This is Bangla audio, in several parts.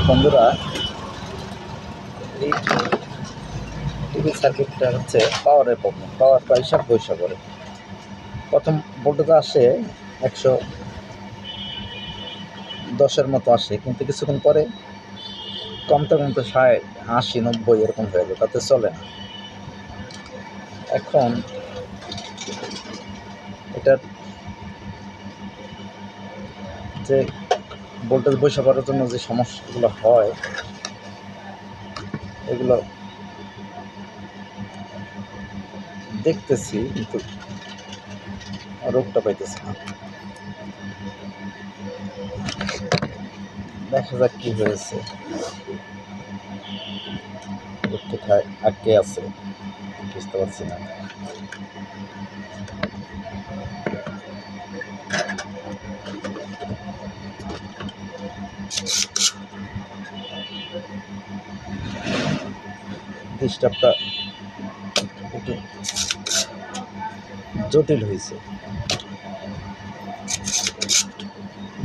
বন্ধুরা, এই টিভি সার্কিটটা হচ্ছে পাওয়ারের প্রবলেম। পাওয়ারটা হিসাব পয়সা করে প্রথম ভোল্টেজ আসে 110-এর মতো আসে, কিন্তু কিছুক্ষণ পরে কমতে কমতে 60, 80, 90 এরকম হয়ে যায়, তাতে চলে না। এখন এটার যে ভোল্টেজ বৈশা করার জন্য যে সমস্যাগুলো হয়, এগুলো দেখতেছি, কিন্তু রোগটা পাইতেছি না। দেখা যাক কি হয়েছে, কোথায় আটকে আছে বুঝতে পারছি না। ডিস্টার্বটা একটু জটিল হয়েছে।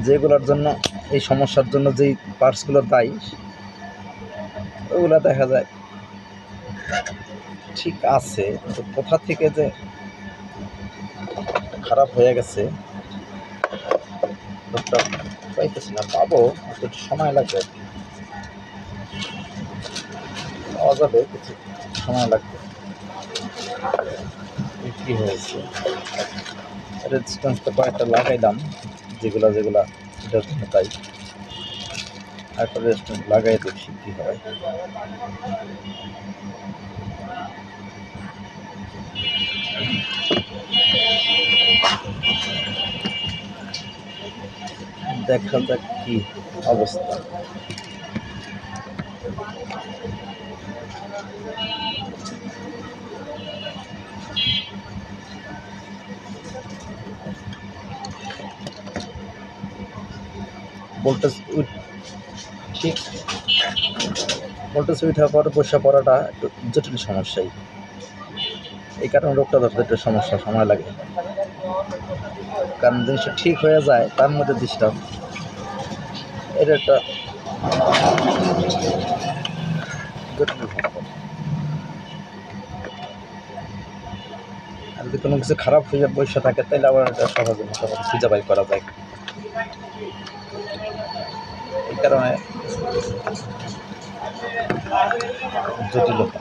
যেগুলোর জন্য, এই সমস্যার জন্য যেই পার্টসগুলো দায়ী, ওগুলো দেখা যায় ঠিক আছে, কিন্তু কোথা থেকে যে খারাপ হয়ে গেছে লোকটা পাইতেছি না। পাবো, একটু সময় লাগবে, পাওয়া যাবে, কিছু সময় লাগবে। কি হয়েছে, রেজিস্ট্যান্সটা কয়েকটা লাগাইলাম, যেগুলা এটার জন্য তাই। একটা রেজিস্ট্যান্স লাগাই দেখি কি হয়। দেখা যাক কি অবস্থা। ভোল্টেজ ঠিক ভোল্টেজ উঠার পর বসে পড়াটা একটু জটিল সমস্যাই। এই কারণে রোগটা ধরতে একটু সময় লাগে, কারণ জিনিসটা ঠিক হয়ে যায় তার মধ্যে ডিস্টার্ব। এটা একটা জটিল সম্পদ। আর যদি কোনো কিছু খারাপ হয়ে বসে থাকে, তাহলে আবার এটা সহজে মোটামুটি খুঁজে বাই করা যায়। এই কারণে জটিলতা।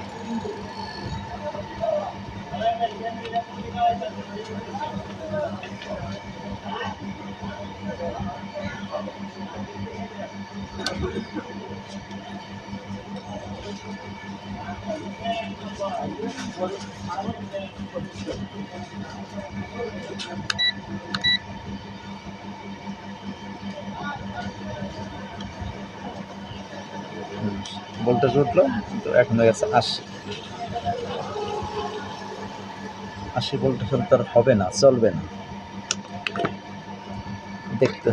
ভোল্টেজ উঠলো, কিন্তু এখন হয়ে গেছে 80 ভোল্টেজ, তার হবে না, চলবে না। দেখতে